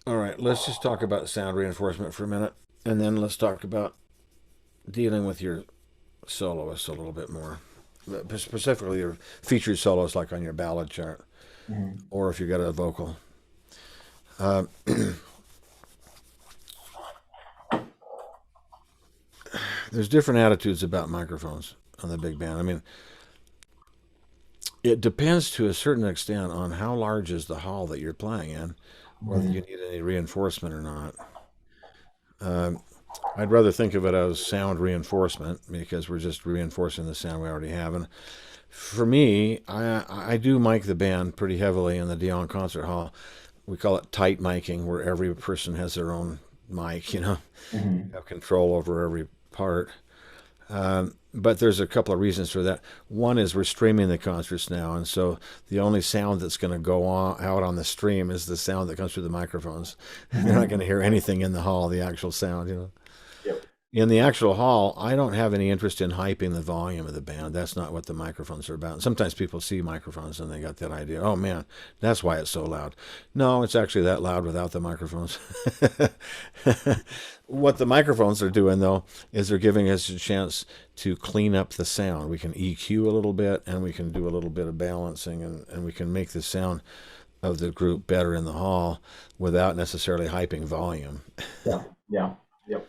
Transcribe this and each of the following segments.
All right, let's just talk about sound reinforcement for a minute, and then let's talk about dealing with your soloists a little bit more. Specifically, your featured soloists, like on your ballad chart, Mhm. or if you got a vocal. Uh, there's different attitudes about microphones on the big band. I mean, it depends to a certain extent on how large is the hall that you're playing in, whether you Mhm. need any reinforcement or not. Um, I'd rather think of it as sound reinforcement because we're just reinforcing the sound we already have. And for me, I do mic the band pretty heavily in the Dion Concert Hall. We call it tight miking, where every person has their own mic. Mhm. You have control over every part. But there's a couple of reasons for that. One is we're streaming the concerts now, and so the only sound that's going to go on, out on the stream is the sound that comes through the microphones. They're not going Mhm. to hear anything in the hall, the actual sound. Yep. In the actual hall, I don't have any interest in hyping the volume of the band. That's not what the microphones are about. Sometimes people see microphones and they got that idea. Oh man, that's why it's so loud. No, it's actually that loud without the microphones. What the microphones are doing though is they're giving us a chance to clean up the sound. We can EQ a little bit and we can do a little bit of balancing and we can make the sound of the group better in the hall without necessarily hyping volume. Yeah. Yeah. Yep.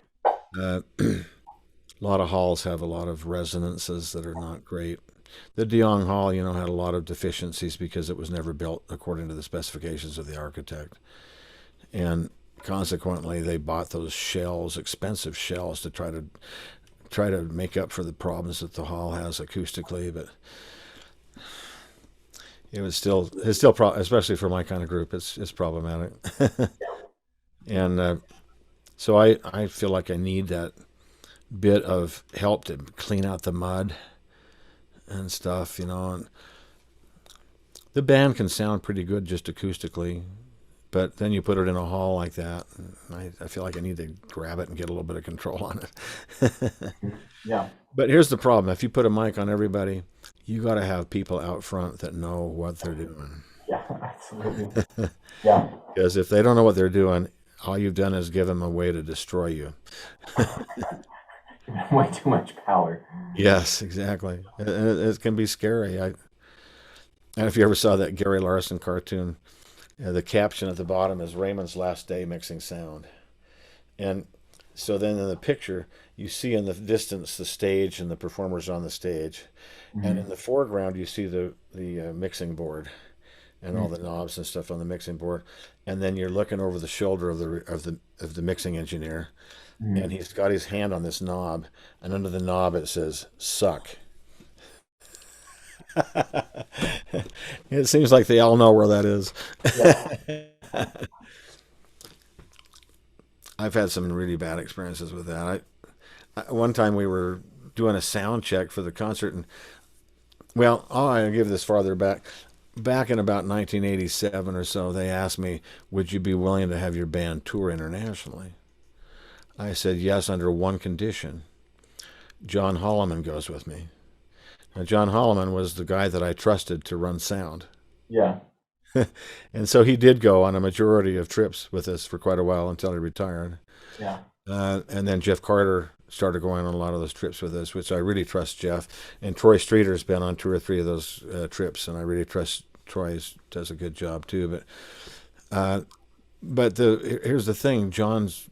A lot of halls have a lot of resonances that are not great. The Diong Hall, had a lot of deficiencies because it was never built according to the specifications of the architect. And consequently, they bought those shells, expensive shells, to try to make up for the problems that the hall has acoustically. But especially for my kind of group, it's problematic. And so I feel like I need that bit of help to clean out the mud and stuff. And the band can sound pretty good just acoustically, but then you put it in a hall like that, and I feel like I need to grab it and get a little bit of control on it. Mhm. Yeah. But here's the problem: if you put a mic on everybody, you got to have people out front that know what they're doing. Yeah. Absolutely. Yeah. Because if they don't know what they're doing, all you've done is give them a way to destroy you. Way too much power. Yes, exactly. It can be scary. I don't know if you ever saw that Gary Larson cartoon. The caption at the bottom is Raymond's last day mixing sound. And so then in the picture, you see in the distance the stage and the performers on the stage. And in Mhm. the foreground, you see the mixing board and all Mhm. the knobs and stuff on the mixing board. And then you're looking over the shoulder of the mixing engineer, and Mhm. he's got his hand on this knob, and under the knob it says "suck." It seems like they all know where that is. Yeah. I've had some really bad experiences with that. One time we were doing a sound check for the concert, and well, I'll give this farther back. Back in about 1987 or so, they asked me, "Would you be willing to have your band tour internationally?" I said yes, under one condition: John Holloman goes with me. Now, John Holloman was the guy that I trusted to run sound, Yeah. and so he did go on a majority of trips with us for quite a while until he retired. Yeah. And then Jeff Carter started going on a lot of those trips with us, which I really trust Jeff. And Troy Streeter's been on two or three of those trips, and I really trust Troy does a good job too. Uh, but here's the thing: John's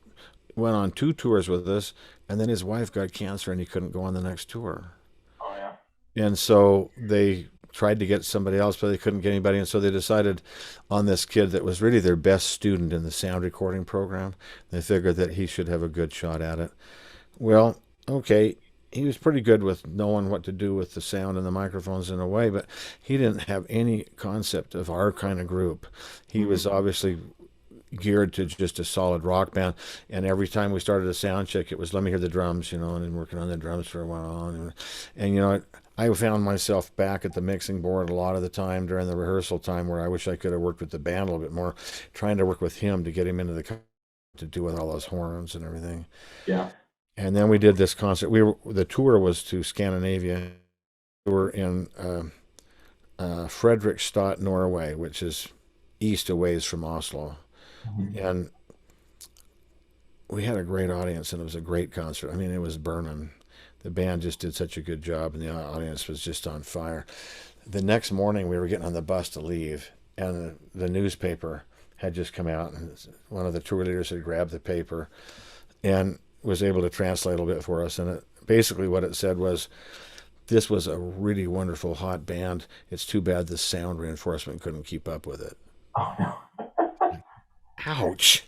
went on two tours with us, and then his wife got cancer, and he couldn't go on the next tour. Oh yeah. And so they tried to get somebody else, but they couldn't get anybody. And so they decided on this kid that was really their best student in the sound recording program. They figured that he should have a good shot at it. Well, okay, he was pretty good with knowing what to do with the sound and the microphones in a way, but he didn't have any concept of our kind of group. He was Mhm. obviously geared to just a solid rock band. And every time we started a sound check, it was let me hear the drums, and then working on the drums for a while. And I found myself back at the mixing board a lot of the time during the rehearsal time where I wish I could have worked with the band a little bit more, trying to work with him to get him into to do with all those horns and everything. Yeah. And then we did this concert. The tour was to Scandinavia. We were in Fredrikstad, Norway, which is east a ways from Oslo. Mhm. And we had a great audience, and it was a great concert. I mean, it was burning. The band just did such a good job, and the audience was just on fire. The next morning, we were getting on the bus to leave, and the newspaper had just come out, and one of the tour leaders had grabbed the paper and was able to translate a little bit for us. And basically, what it said was, "This was a really wonderful hot band. It's too bad the sound reinforcement couldn't keep up with it." Oh no. Ouch.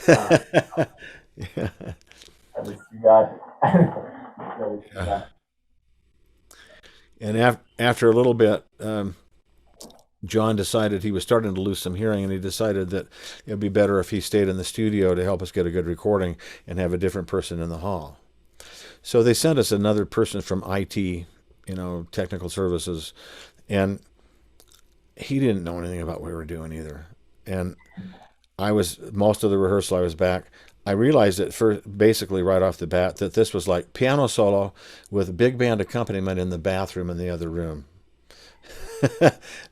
Uh, Yeah. at least you got. At least you got. And after a little bit, John decided he was starting to lose some hearing, and he decided that it would be better if he stayed in the studio to help us get a good recording and have a different person in the hall. So they sent us another person from IT, technical services, and he didn't know anything about what we were doing either. And most of the rehearsal I was back. I realized that basically right off the bat that this was like piano solo with big band accompaniment in the bathroom in the other room.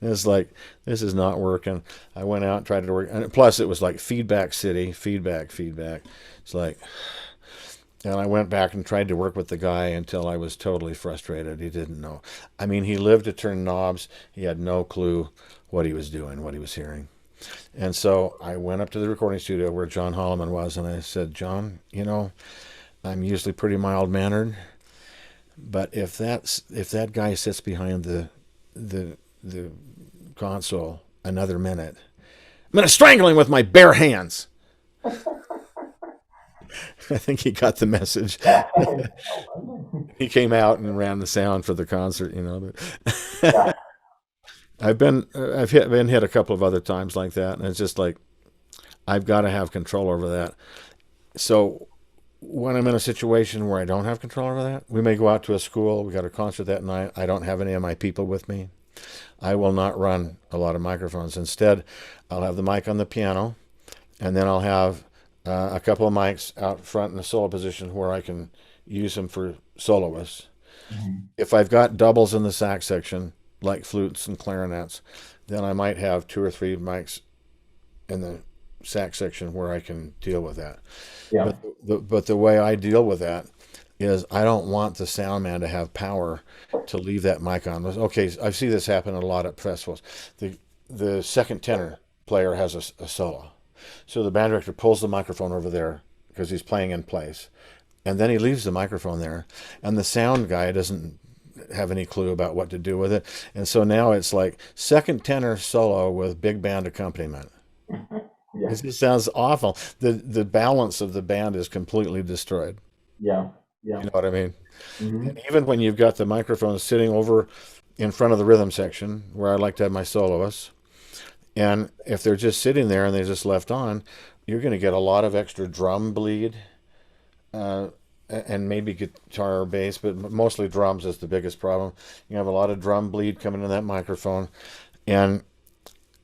It's like, this is not working. I went out and tried to work, and plus it was like feedback city, feedback, feedback. It's like, and I went back and tried to work with the guy until I was totally frustrated. He didn't know. I mean, he lived to turn knobs. He had no clue what he was doing, what he was hearing. And so I went up to the recording studio where John Holloman was, and I said, "John, I'm usually pretty mild mannered, but if that guy sits behind the console another minute, I'm gonna strangle him with my bare hands." I think he got the message. He came out and ran the sound for the concert. Yeah. But been hit a couple of other times like that, and it's just like I've got to have control over that. So when I'm in a situation where I don't have control over that, we may go out to a school. We got a concert that night. I don't have any of my people with me. I will not run a lot of microphones. Instead, I'll have the mic on the piano, and then I'll have a couple of mics out front in a solo position where I can use them for soloists. Mhm. If I've got doubles in the sax section, like flutes and clarinets, then I might have two or three mics in the sax section where I can deal with that. Yeah. But the way I deal with that is I don't want the sound man to have power to leave that mic on. Okay, I see this happen a lot at festivals. The second tenor player has a solo, so the band director pulls the microphone over there because he's playing in place, and then he leaves the microphone there, and the sound guy doesn't have any clue about what to do with it, and so now it's like second tenor solo with big band accompaniment. Yeah. It just sounds awful. The balance of the band is completely destroyed. Yeah. You Yeah. know what I mean? Hmm. And even when you've got the microphone sitting over in front of the rhythm section where I like to have my soloists, and if they're just sitting there and they're just left on, you're going to get a lot of extra drum bleed, uh, and maybe guitar or bass, but mostly drums is the biggest problem. You have a lot of drum bleed coming in that microphone, and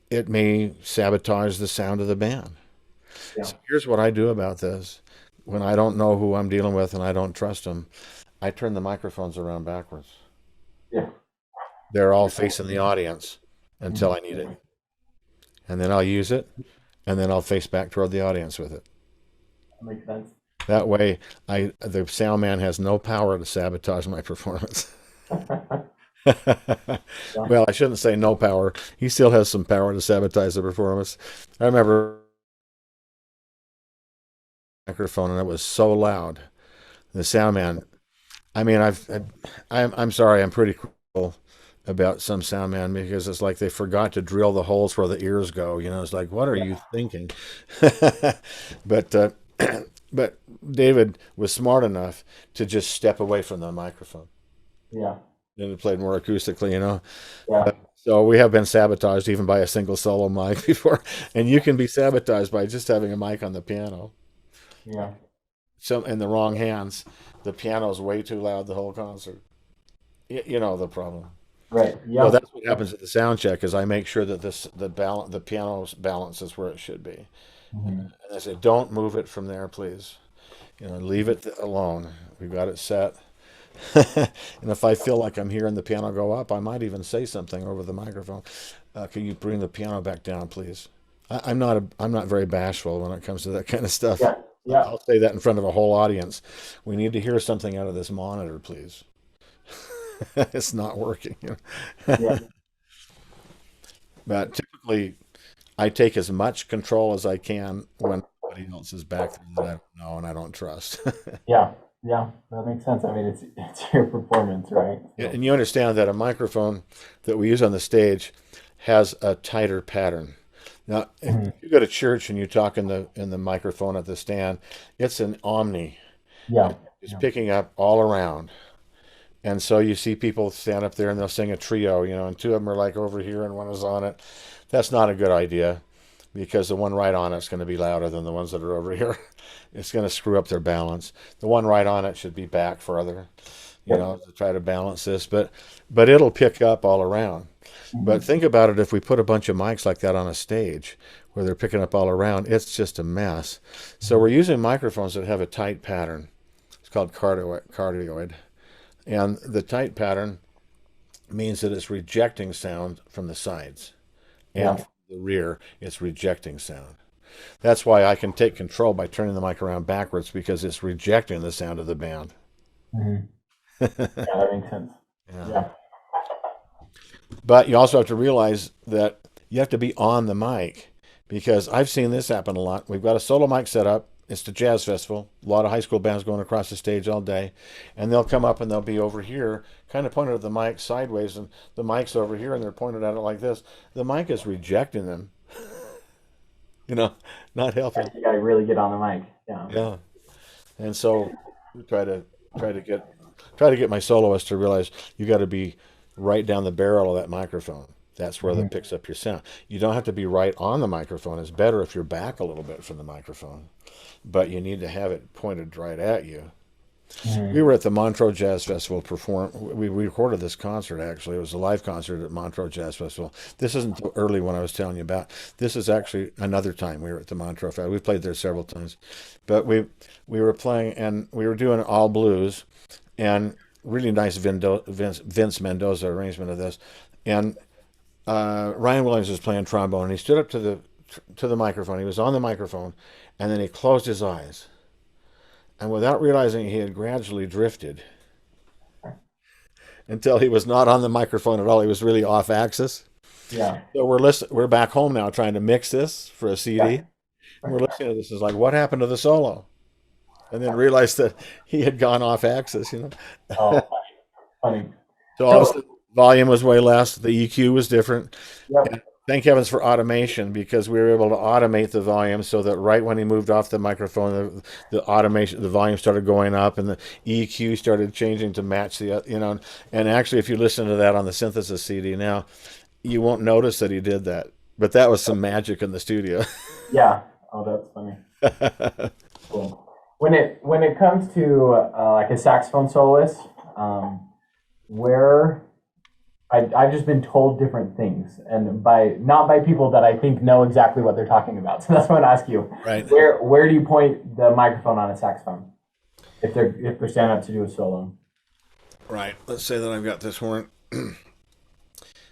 it may sabotage the sound of the band. Yeah. So here's what I do about this. When I don't know who I'm dealing with and I don't trust them, I turn the microphones around backwards. Yeah. They're all facing the audience until Mhm. I need it. And then I'll use it, and then I'll face back toward the audience with it. That makes sense. That way, the sound man has no power to sabotage my performance. Yeah. Well, I shouldn't say no power. He still has some power to sabotage the performance. I remember a microphone, and it was so loud. The sound man. I mean, I'm sorry. I'm pretty cool about some sound man because it's like they forgot to drill the holes where the ears go. It's like, what are Yeah. you thinking? but but David was smart enough to just step away from the microphone Yeah. and it played more acoustically. Yeah. So we have been sabotaged even by a single solo mic before, and you can be sabotaged by just having a mic on the piano. Yeah. So in the wrong hands, the piano's way too loud the whole concert. You know the problem. Right. So Yeah. that's what happens at the sound check is I make sure that the piano's balance is where it should be. Hmm. And I say, don't move it from there, please. Leave it alone. We've got it set. And if I feel like I'm hearing the piano go up, I might even say something over the microphone. Can you bring the piano back down, please? I'm not very bashful when it comes to that kind of stuff. Yeah, yeah, I'll say that in front of a whole audience. We need to hear something out of this monitor, please. It's not working. yeah. But typically, I take as much control as I can when somebody else is back there that I don't know and I don't trust. Yeah, yeah, that makes sense. I mean, it's your performance, right? So, And you understand that a microphone that we use on the stage has a tighter pattern. Now, if mhm, you go to church and you talk in the microphone at the stand, it's an omni. yeah, It's yeah, picking up all around. And so you see people stand up there and they'll sing a trio, and two of them are like over here and one is on it. That's not a good idea because the one right on it's going to be louder than the ones that are over here. It's going to screw up their balance. The one right on it should be back further, yep, to try to balance this, but it'll pick up all around. But mhm, think about it, if we put a bunch of mics like that on a stage where they're picking up all around, it's just a mess. So we're mhm, using microphones that have a tight pattern. It's called cardioid. And the tight pattern means that it's rejecting sound from the sides and yeah, from the rear, it's rejecting sound. That's why I can take control by turning the mic around backwards because it's rejecting the sound of the band. mhm. Yeah, that makes sense. Yeah. Yeah, But you also have to realize that you have to be on the mic because I've seen this happen a lot. We've got a solo mic set up. It's the jazz festival. A lot of high school bands going across the stage all day. And they'll come up and they'll be over here, kind of pointed at the mic sideways, and the mic's over here and they're pointed at it like this. The mic is rejecting them, you know, not helping. you gotta really get on the mic. Yeah. Yeah. And so we try to get try to get my soloist to realize you got to be right down the barrel of that microphone. That's where that Mhm, picks up your sound. You don't have to be right on the microphone. It's better if you're back a little bit from the microphone, but you need to have it pointed right at you. We mhm, were at the Montreux Jazz Festival perform. We recorded this concert actually. It was a live concert at Montreux Jazz Festival. This isn't the early one I was telling you about. This is actually another time we were at the Montreux Festival. We played there several times, but we were playing and we were doing all blues and really nice Vince Mendoza arrangement of this. And Ryan Williams was playing trombone and he stood up to the microphone. He was on the microphone, and then he closed his eyes. And without realizing, he had gradually drifted until he was not on the microphone at all. He was really off axis. yeah, So we're back home now trying to mix this for a CD. yeah. And we're listening to this. It's like, what happened to the solo? And then realized that he had gone off axis. Oh, funny. So all of a So, sudden, volume was way less. The EQ was different. yep. And thank heavens for automation because we were able to automate the volume so that right when he moved off the microphone, the automation, the volume started going up and the EQ started changing to match the. And actually, if you listen to that on the synthesis CD now, you won't notice that he did that. But that was some magic in the studio. Yeah. Oh, that's funny. Cool. When it comes to like a saxophone soloist, where I've just been told different things, and by not by people that I think know exactly what they're talking about. So that's why I want to ask you, Right. where do you point the microphone on a saxophone if they're standing up to do a solo? Right. Let's say that I've got this horn.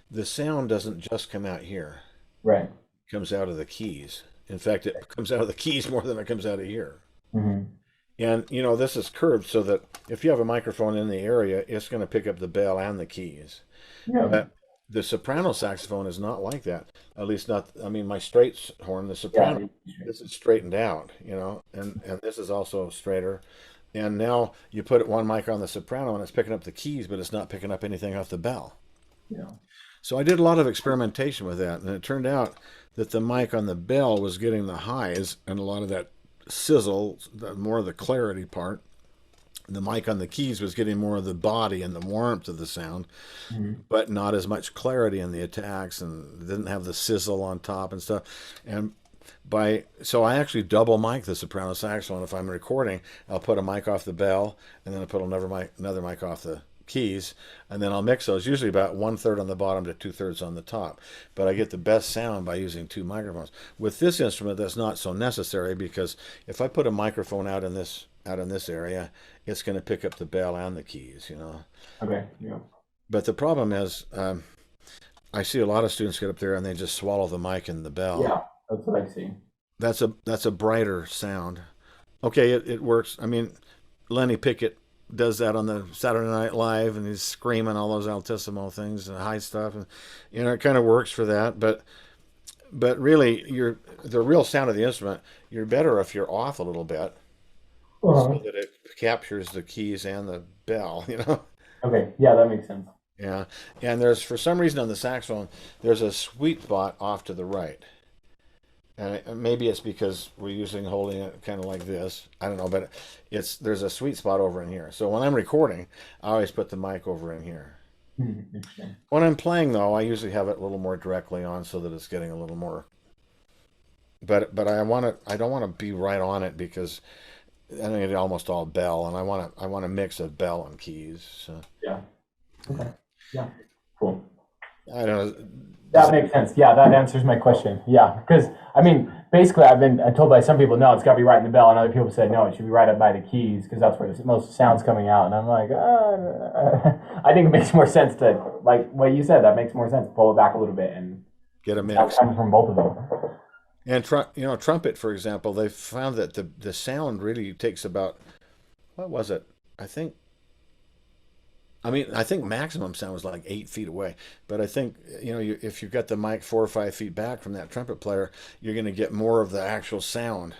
The sound doesn't just come out here. Right. It comes out of the keys. In fact, it comes out of the keys more than it comes out of here. Hmm. And this is curved so that if you have a microphone in the area, it's going to pick up the bell and the keys. Yeah. But the soprano saxophone is not like that. At least not. I mean, my straight horn, the Yeah. soprano, this is straightened out, and this is also straighter. And now you put one mic on the soprano and it's picking up the keys, but it's not picking up anything off the bell. Yeah. So I did a lot of experimentation with that, and it turned out that the mic on the bell was getting the highs and a lot of that sizzle, more of the clarity part. The mic on the keys was getting more of the body and the warmth of the sound, Hmm. but not as much clarity in the attacks, and didn't have the sizzle on top and stuff. And so I actually double mic the soprano saxophone. If I'm recording, I'll put a mic off the bell, and then I put another mic off the keys, and then I'll mix those. Usually about 1/3 on the bottom to 2/3 on the top. But I get the best sound by using two microphones. With this instrument, that's not so necessary because if I put a microphone out in this area, it's going to pick up the bell and the keys. Okay. Yeah. But the problem is, I see a lot of students get up there and they just swallow the mic and the bell. Yeah. That's what I see. That's a brighter sound. Okay, it works. I mean, Lenny Pickett does that on the Saturday Night Live, and he's screaming all those altissimo things and high stuff, and it kind of works for that. But really, the real sound of the instrument. You're better if you're off a little bit, so Uh-huh. that it captures the keys and the bell. You know. Okay, yeah, that makes sense. Yeah, and there's for some reason on the saxophone, there's a sweet spot off to the right. And maybe it's because we're using holding it kind of like this. I don't know, but there's a sweet spot over in here. So when I'm recording, I always put the mic over in here. Interesting. When I'm playing though, I usually have it a little more directly on so that it's getting a little more. But I don't want to be right on it because I think it's almost all bell, and I want to mix of bell and keys. So Yeah. Okay. Yeah. Cool. I don't know. Does That that, makes sense. Yeah, that answers my question. Yeah, because I mean, basically, I've been told by some people, no, it's got to be right in the bell, and other people said, no, it should be right up by the keys because that's where the most sound's coming out. And I'm like, I think it makes more sense to like what you said. That makes more sense. Pull it back a little bit, and get a that mix? comes from both of them. And trumpet, for example, they found that the sound really takes about what was it? I think I think maximum sound was like 8 feet away. But I think if you've got the mic 4 or 5 feet back from that trumpet player, you're going to get more of the actual sound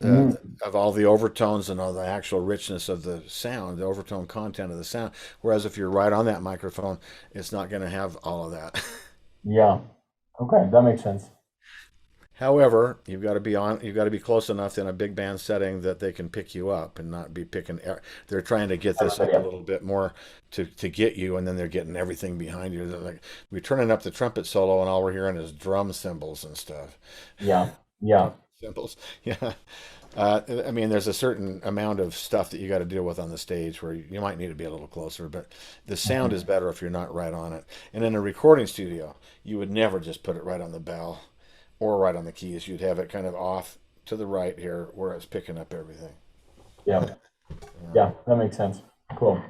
uh, Mm, of all the overtones and all the actual richness of the sound, the overtone content of the sound. Whereas if you're right on that microphone, it's not going to have all of that. yeah. Okay, that makes sense. However, you've got to be close enough in a big band setting that they can pick you up and not be picking. They're trying to get this up a Yeah. little bit more to get you, and then they're getting everything behind you. They're like we're turning up the trumpet solo, and all we're hearing is drum cymbals and stuff. Yeah. Yeah. Trumpet cymbals, yeah. I mean, there's a certain amount of stuff that you got to deal with on the stage where you might need to be a little closer, but the sound is Mhm. better if you're not right on it. And in a recording studio, you would never just put it right on the bell or right on the keys. You'd have it kind of off to the right here where it's picking up everything. Yeah. Yeah. Yeah. That makes sense. Cool.